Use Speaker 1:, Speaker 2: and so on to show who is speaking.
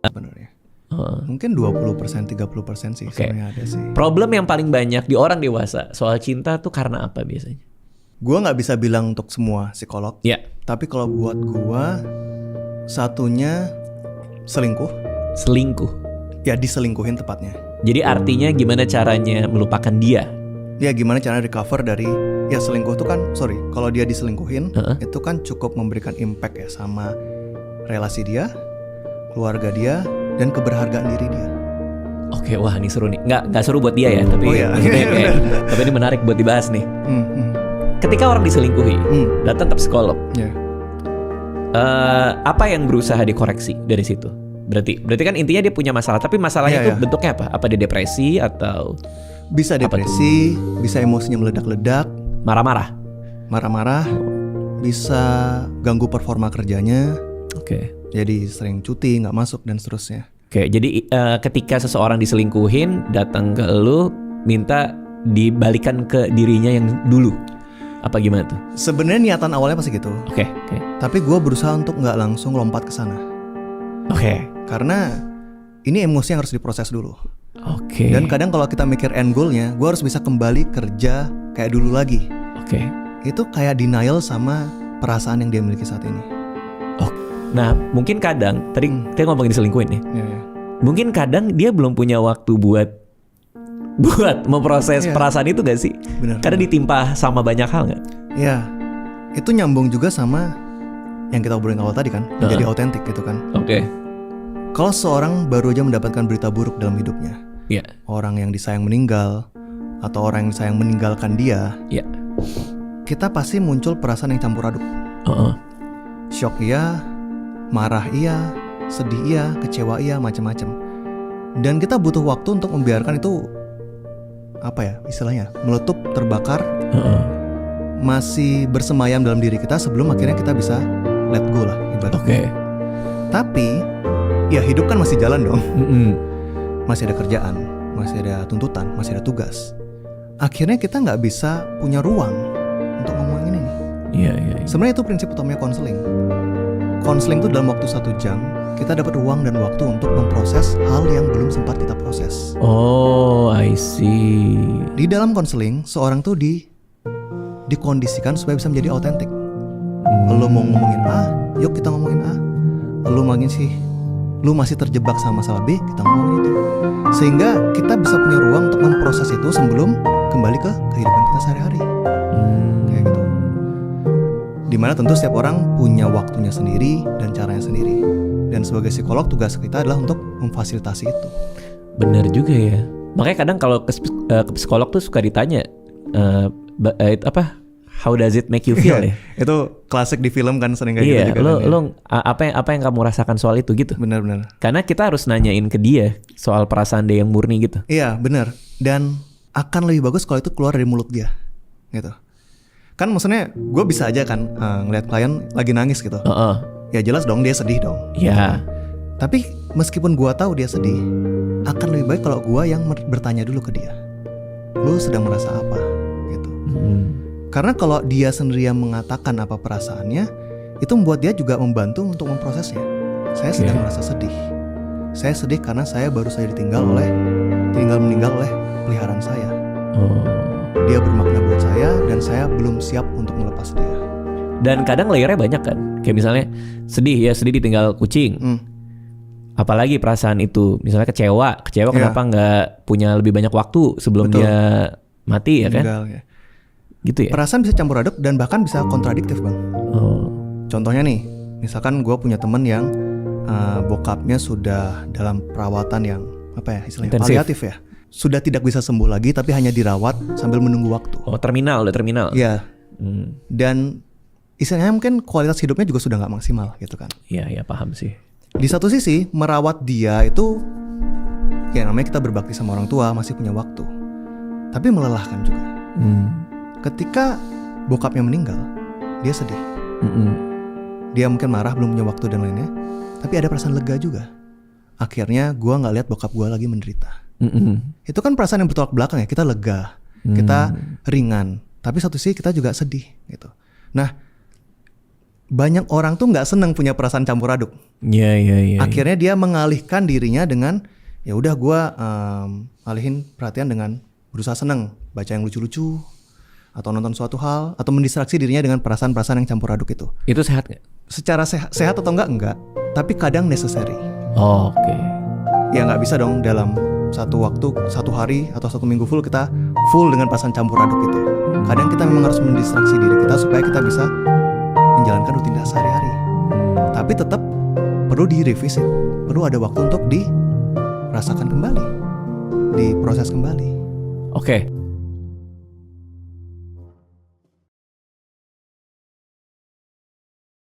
Speaker 1: sebenarnya. Mungkin 20%, 30% sih sebenarnya ada sih.
Speaker 2: Problem yang paling banyak di orang dewasa soal cinta tuh karena apa biasanya?
Speaker 1: Gua nggak bisa bilang untuk semua psikolog.
Speaker 2: Ya.
Speaker 1: Tapi kalau buat gua, satunya selingkuh.
Speaker 2: Selingkuh.
Speaker 1: Ya diselingkuhin tepatnya.
Speaker 2: Jadi artinya gimana caranya melupakan dia?
Speaker 1: Ya gimana cara recover dari ya selingkuh tuh kan, kalau dia diselingkuhin itu kan cukup memberikan impact ya sama relasi dia, keluarga dia, dan keberhargaan diri dia.
Speaker 2: Oke, wah ini seru nih. Nggak seru buat dia ya, tapi tapi ini menarik buat dibahas nih. Ketika orang diselingkuhi, datang ke psikolog. Apa yang berusaha dikoreksi dari situ? Berarti kan intinya dia punya masalah, tapi masalahnya itu bentuknya apa? Apa dia depresi atau
Speaker 1: bisa depresi, bisa emosinya meledak-ledak,
Speaker 2: marah-marah,
Speaker 1: bisa ganggu performa kerjanya.
Speaker 2: Oke.
Speaker 1: Jadi sering cuti, nggak masuk dan seterusnya.
Speaker 2: Oke, jadi ketika seseorang diselingkuhin, datang ke lu minta dibalikan ke dirinya yang dulu. Apa gimana tuh?
Speaker 1: Sebenarnya niatan awalnya pasti gitu.
Speaker 2: Oke.
Speaker 1: Tapi gue berusaha untuk nggak langsung lompat ke sana.
Speaker 2: Oke.
Speaker 1: Karena ini emosi yang harus diproses dulu.
Speaker 2: Oke.
Speaker 1: Dan kadang kalau kita mikir end goalnya, gue harus bisa kembali kerja kayak dulu lagi.
Speaker 2: Oke.
Speaker 1: Itu kayak denial sama perasaan yang dia miliki saat ini.
Speaker 2: Nah, mungkin kadang tadi kita ngomongin diselingkuhin nih.
Speaker 1: Ya.
Speaker 2: Mungkin kadang dia belum punya waktu buat memproses perasaan itu gak sih?
Speaker 1: Benar.
Speaker 2: Karena ditimpa sama banyak hal gak?
Speaker 1: Ya, itu nyambung juga sama yang kita obrolin awal tadi kan, menjadi autentik gitu kan.
Speaker 2: Oke.
Speaker 1: Kalau seorang baru aja mendapatkan berita buruk dalam hidupnya, orang yang disayang meninggal atau orang yang disayang meninggalkan dia, kita pasti muncul perasaan yang campur aduk. Shock iya, marah iya, sedih iya, kecewa iya, macam-macam. Dan kita butuh waktu untuk membiarkan itu istilahnya meletup, terbakar, masih bersemayam dalam diri kita sebelum akhirnya kita bisa let go lah ibaratnya. Tapi ya hidup kan masih jalan dong. Masih ada kerjaan, masih ada tuntutan, masih ada tugas. Akhirnya kita nggak bisa punya ruang untuk ngomongin ini.
Speaker 2: Iya.
Speaker 1: Sebenarnya itu prinsip utamanya konseling. Konseling itu dalam waktu 1 jam kita dapat ruang dan waktu untuk memproses hal yang belum sempat kita proses.
Speaker 2: Oh, I see.
Speaker 1: Di dalam konseling, seorang tuh dikondisikan supaya bisa menjadi autentik. Lo mau ngomongin A, yuk kita ngomongin A. Lu masih terjebak sama masalah B, kita ngomongin itu. Sehingga kita bisa punya ruang untuk memproses itu sebelum kembali ke kehidupan kita sehari-hari. Kayak gitu. Dimana tentu setiap orang punya waktunya sendiri dan caranya sendiri. Dan sebagai psikolog tugas kita adalah untuk memfasilitasi itu.
Speaker 2: Benar juga ya. Makanya kadang kalau ke psikolog tuh suka ditanya how does it make you feel ya?
Speaker 1: Itu klasik di film kan sering kayak gitu juga.
Speaker 2: Lo apa yang kamu rasakan soal itu gitu?
Speaker 1: Benar.
Speaker 2: Karena kita harus nanyain ke dia soal perasaan dia yang murni gitu.
Speaker 1: Iya, benar. Dan akan lebih bagus kalau itu keluar dari mulut dia. Gitu. Kan maksudnya gue bisa aja kan ngeliat klien lagi nangis gitu. Ya jelas dong dia sedih dong.
Speaker 2: Iya.
Speaker 1: Tapi meskipun gue tahu dia sedih, akan lebih baik kalau gue yang bertanya dulu ke dia. Lu sedang merasa apa? Gitu. Karena kalau dia sendiri yang mengatakan apa perasaannya, itu membuat dia juga membantu untuk memprosesnya. Saya sedang merasa sedih. Saya sedih karena saya baru saja tinggal meninggal oleh peliharaan saya. Dia bermakna buat saya dan saya belum siap untuk melepas dia.
Speaker 2: Dan kadang layernya banyak kan. Kayak misalnya sedih ditinggal kucing. Apalagi perasaan itu, misalnya kecewa kenapa nggak punya lebih banyak waktu sebelum dia mati ya kan?
Speaker 1: Ya.
Speaker 2: Gitu ya.
Speaker 1: Perasaan bisa campur aduk dan bahkan bisa kontradiktif bang. Contohnya nih, misalkan gue punya temen yang bokapnya sudah dalam perawatan yang istilahnya paliatif ya, sudah tidak bisa sembuh lagi tapi hanya dirawat sambil menunggu waktu.
Speaker 2: Udah terminal.
Speaker 1: Iya. Dan istilahnya mungkin kualitas hidupnya juga sudah nggak maksimal gitu kan.
Speaker 2: Iya paham sih.
Speaker 1: Di satu sisi merawat dia itu ya namanya kita berbakti sama orang tua, masih punya waktu, tapi melelahkan juga. Ketika bokapnya meninggal, dia sedih. Dia mungkin marah, belum punya waktu dan lainnya. Tapi ada perasaan lega juga. Akhirnya gue gak lihat bokap gue lagi menderita. Itu kan perasaan yang bertolak belakang ya. Kita lega, kita ringan. Tapi satu sisi kita juga sedih gitu. Nah, banyak orang tuh nggak seneng punya perasaan campur aduk.
Speaker 2: Iya.
Speaker 1: Akhirnya dia mengalihkan dirinya dengan ya udah gue alihin perhatian dengan berusaha seneng, baca yang lucu-lucu atau nonton suatu hal atau mendistraksi dirinya dengan perasaan-perasaan yang campur aduk itu.
Speaker 2: Itu sehat nggak?
Speaker 1: Secara sehat atau enggak, tapi kadang necessary.
Speaker 2: Oh, oke.
Speaker 1: Ya nggak bisa dong dalam satu waktu, satu hari atau satu minggu full kita full dengan perasaan campur aduk itu. Kadang kita memang harus mendistraksi diri kita supaya kita bisa menjalankan rutinitas sehari-hari. Tapi tetap perlu di-revisit, perlu ada waktu untuk dirasakan kembali, diproses kembali.
Speaker 2: Oke.